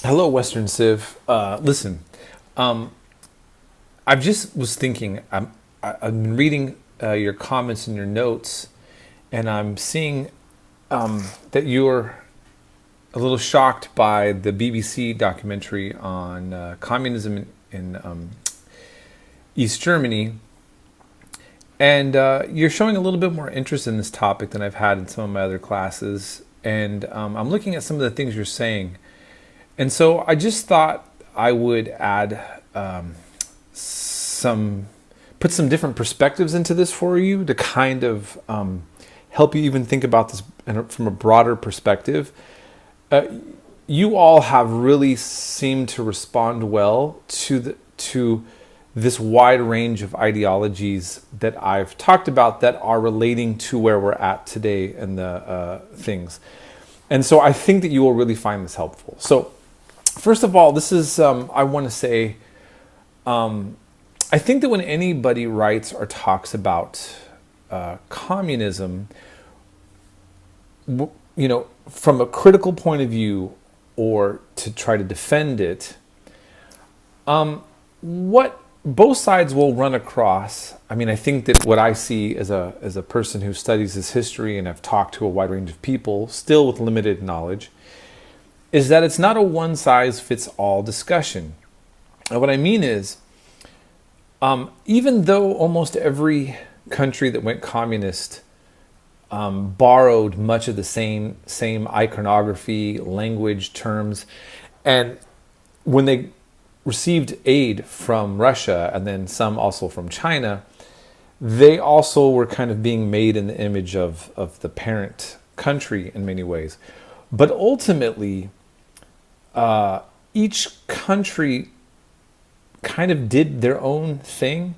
Hello, Western Civ. Listen, I just was thinking. I've been reading your comments and your notes, and I'm seeing that you're a little shocked by the BBC documentary on communism in East Germany, and you're showing a little bit more interest in this topic than I've had in some of my other classes. And I'm looking at some of the things you're saying. And so I just thought I would add some, put some different perspectives into this for you to kind of help you even think about this from a broader perspective. You all have really seemed to respond well to this wide range of ideologies that I've talked about that are relating to where we're at today and the things. And so I think that you will really find this helpful. So first of all, this is, I want to say, I think that when anybody writes or talks about communism, from a critical point of view or to try to defend it, what both sides will run across, I think that what I see as a person who studies this history and I've talked to a wide range of people, still with limited knowledge, is that it's not a one-size-fits-all discussion. And what I mean is, even though almost every country that went communist borrowed much of the same iconography, language, terms, and when they received aid from Russia and then some also from China, they also were kind of being made in the image of the parent country in many ways. But ultimately, each country kind of did their own thing.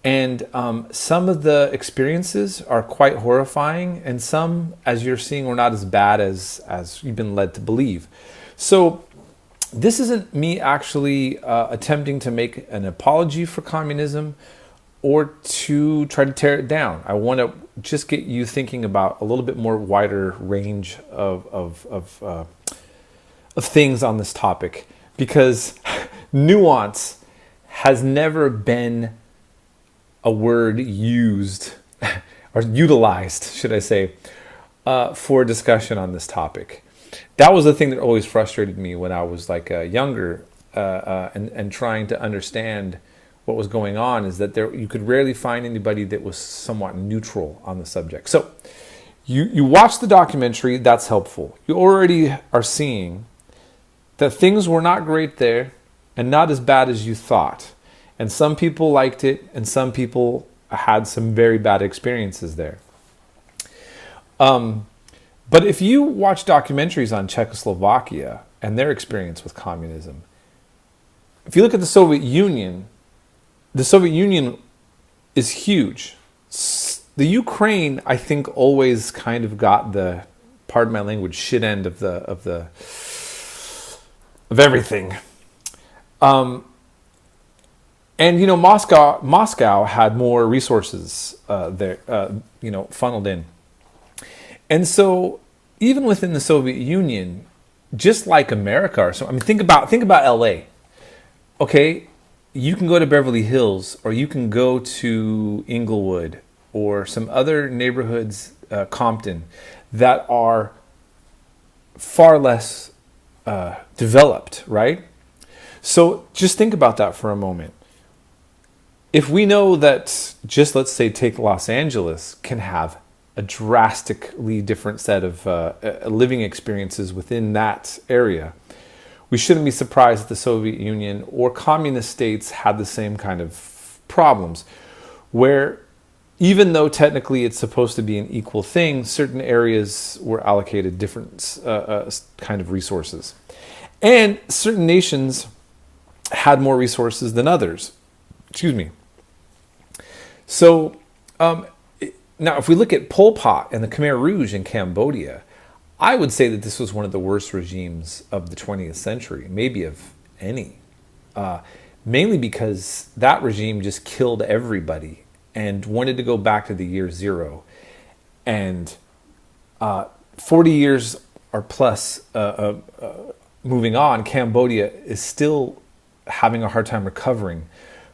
And some of the experiences are quite horrifying, and some, as you're seeing, were not as bad as you've been led to believe. So this isn't me actually attempting to make an apology for communism or to try to tear it down. I want to just get you thinking about a little bit more wider range of things on this topic, because nuance has never been a word used or utilized, should I say, for discussion on this topic. That was the thing that always frustrated me when I was younger and trying to understand what was going on, is that you could rarely find anybody that was somewhat neutral on the subject. So you watch the documentary, that's helpful. You already are seeing that things were not great there and not as bad as you thought. And some people liked it, and some people had some very bad experiences there. But if you watch documentaries on Czechoslovakia and their experience with communism, if you look at the Soviet Union is huge. The Ukraine, I think, always kind of got the, pardon my language, shit end of everything. And Moscow had more resources there, funneled in. And so, even within the Soviet Union, just like America, or so, think about L.A. Okay, you can go to Beverly Hills, or you can go to Inglewood, or some other neighborhoods, Compton, that are far less developed, right? So just think about that for a moment. If we know that, just let's say, take Los Angeles, can have a drastically different set of living experiences within that area, we shouldn't be surprised that the Soviet Union or communist states had the same kind of problems, where even though technically it's supposed to be an equal thing, certain areas were allocated different kind of resources. And certain nations had more resources than others. Excuse me. So now if we look at Pol Pot and the Khmer Rouge in Cambodia, I would say that this was one of the worst regimes of the 20th century, maybe of any. Mainly because that regime just killed everybody and wanted to go back to the year zero. And 40 years or plus moving on, Cambodia is still having a hard time recovering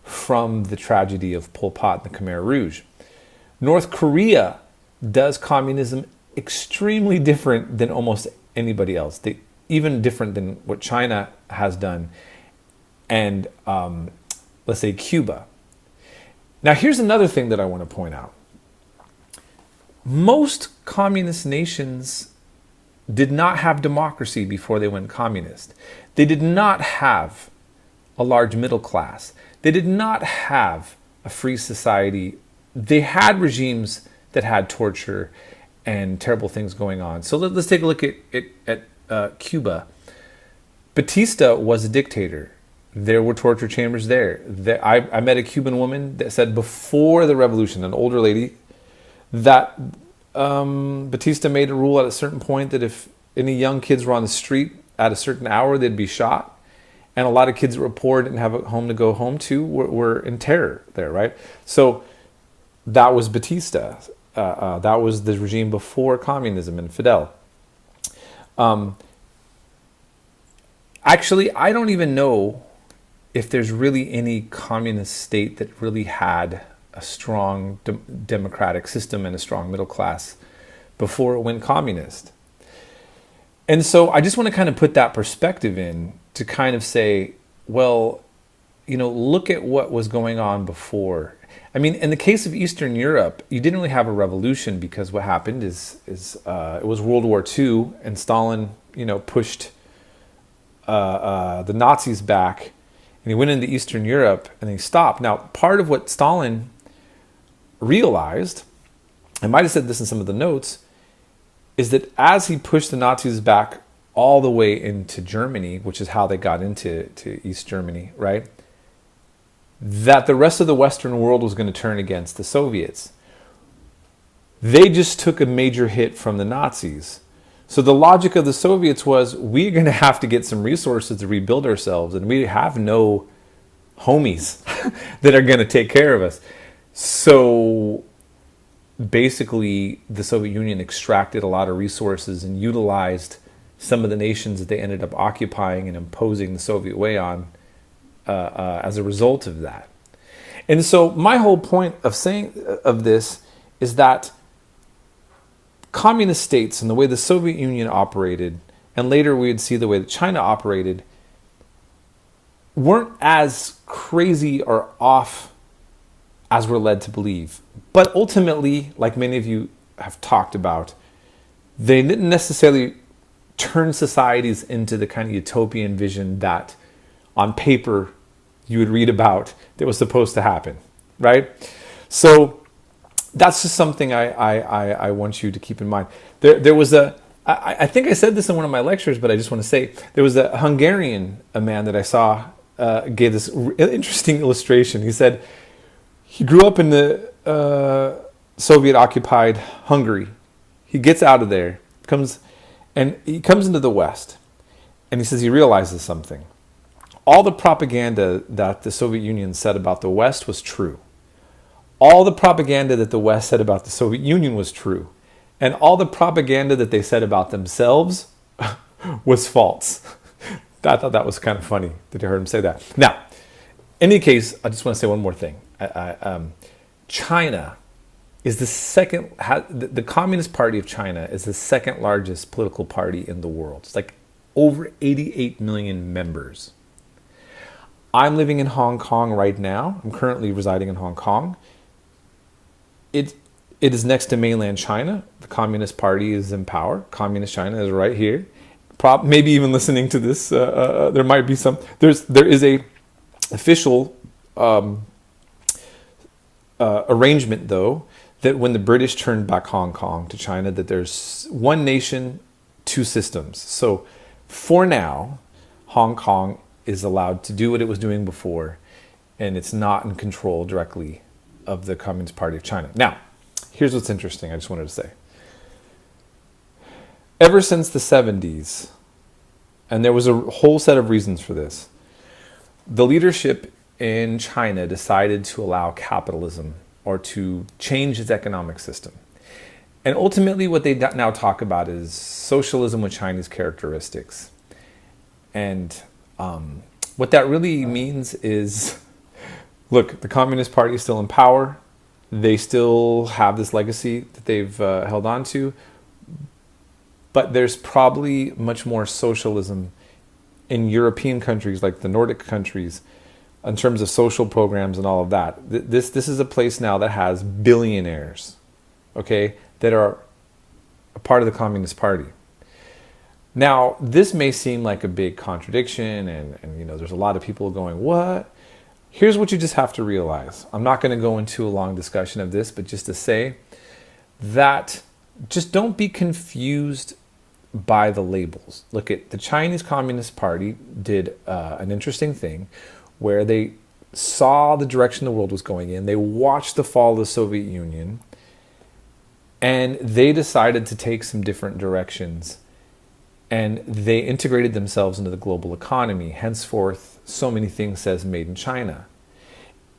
from the tragedy of Pol Pot and the Khmer Rouge. North Korea does communism extremely different than almost anybody else, even different than what China has done, and let's say Cuba. Now, here's another thing that I want to point out. Most communist nations did not have democracy before they went communist. They did not have a large middle class. They did not have a free society. They had regimes that had torture and terrible things going on. So let's take a look at Cuba. Batista was a dictator. There were torture chambers there. I met a Cuban woman that said before the revolution, an older lady, that Batista made a rule at a certain point that if any young kids were on the street at a certain hour, they'd be shot. And a lot of kids that were poor didn't have a home to go home to were in terror there, right? So that was Batista. That was the regime before communism and Fidel. Actually, I don't even know if there's really any communist state that really had a strong democratic system and a strong middle class before it went communist. And so I just want to kind of put that perspective in to kind of say, well, look at what was going on before. I mean, in the case of Eastern Europe, you didn't really have a revolution because what happened is it was World War II, and Stalin, pushed the Nazis back, and he went into Eastern Europe and he stopped. Now, part of what Stalin realized, I might have said this in some of the notes, is that as he pushed the Nazis back all the way into Germany, which is how they got into East Germany, right? That the rest of the Western world was going to turn against the Soviets. They just took a major hit from the Nazis. So the logic of the Soviets was, we're going to have to get some resources to rebuild ourselves, and we have no homies that are going to take care of us. So basically, the Soviet Union extracted a lot of resources and utilized some of the nations that they ended up occupying and imposing the Soviet way on as a result of that. And so my whole point of saying of this is that communist states and the way the Soviet Union operated, and later we would see the way that China operated, weren't as crazy or off as we're led to believe. But ultimately, like many of you have talked about, they didn't necessarily turn societies into the kind of utopian vision that on paper you would read about that was supposed to happen, right? So that's just something I want you to keep in mind. There was I think I said this in one of my lectures, but I just want to say, there was a man that I saw gave this interesting illustration. He said he grew up in the Soviet-occupied Hungary. He gets out of there, comes into the West, and he says he realizes something. All the propaganda that the Soviet Union said about the West was true. All the propaganda that the West said about the Soviet Union was true. And all the propaganda that they said about themselves was false. I thought that was kind of funny that I heard him say that. Now, in any case, I just want to say one more thing. China is the Communist Party of China is the second largest political party in the world. It's like over 88 million members. I'm living in Hong Kong right now. I'm currently residing in Hong Kong. It is next to mainland China. The Communist Party is in power. Communist China is right here. Maybe even listening to this, there might be some. There is a official arrangement, though, that when the British turned back Hong Kong to China, that there's one nation, two systems. So for now, Hong Kong is allowed to do what it was doing before, and it's not in control directly of the Communist Party of China. Now, here's what's interesting I just wanted to say. Ever since the 70s, and there was a whole set of reasons for this, the leadership in China decided to allow capitalism or to change its economic system. And ultimately what they now talk about is socialism with Chinese characteristics. And what that really means is, look, the Communist Party is still in power. They still have this legacy that they've held on to. But there's probably much more socialism in European countries like the Nordic countries in terms of social programs and all of that. This is a place now that has billionaires, okay, that are a part of the Communist Party. Now, this may seem like a big contradiction, and you know, there's a lot of people going, what? Here's what you just have to realize. I'm not going to go into a long discussion of this, but just to say that just don't be confused by the labels. Look, at the Chinese Communist Party did an interesting thing where they saw the direction the world was going in. They watched the fall of the Soviet Union, and they decided to take some different directions. And they integrated themselves into the global economy. Henceforth, so many things says made in China.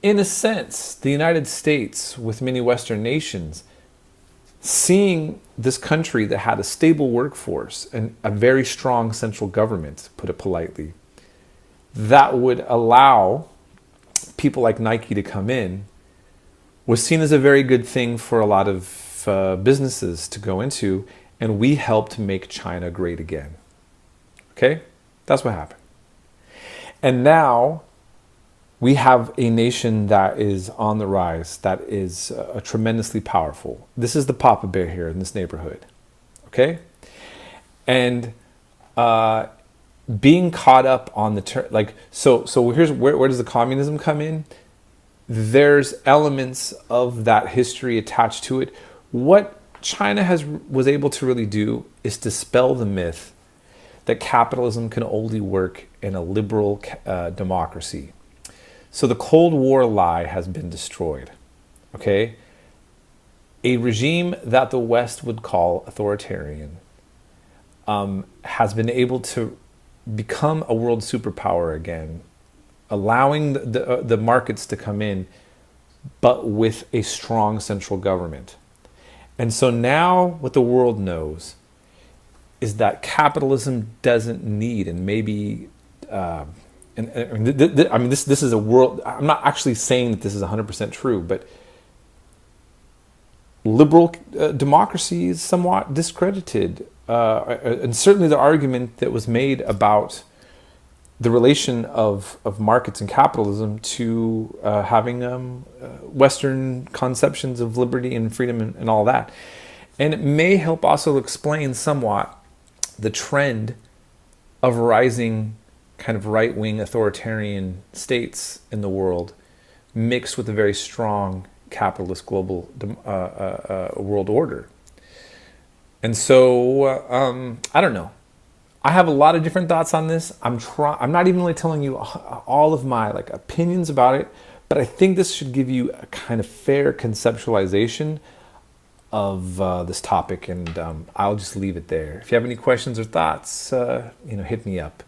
In a sense, the United States, with many Western nations, seeing this country that had a stable workforce and a very strong central government, to put it politely, that would allow people like Nike to come in, was seen as a very good thing for a lot of businesses to go into. And we helped make China great again. Okay? That's what happened. And now we have a nation that is on the rise, that is tremendously powerful. This is the Papa Bear here in this neighborhood. Okay? And being caught up on the so here's where does the communism come in? There's elements of that history attached to it. What China was able to really do is dispel the myth that capitalism can only work in a liberal democracy. So the Cold War lie has been destroyed. Okay? A regime that the West would call authoritarian has been able to become a world superpower again, allowing the markets to come in, but with a strong central government. And so now what the world knows is that capitalism doesn't need, and maybe, this is a world, I'm not actually saying that this is 100% true, but liberal democracy is somewhat discredited. And certainly the argument that was made about the relation of markets and capitalism to having Western conceptions of liberty and freedom and all that. And it may help also explain somewhat the trend of rising kind of right-wing authoritarian states in the world mixed with a very strong capitalist global world order. And so, I don't know. I have a lot of different thoughts on this. I'm not even really telling you all of my opinions about it, but I think this should give you a kind of fair conceptualization of this topic, and I'll just leave it there. If you have any questions or thoughts, hit me up.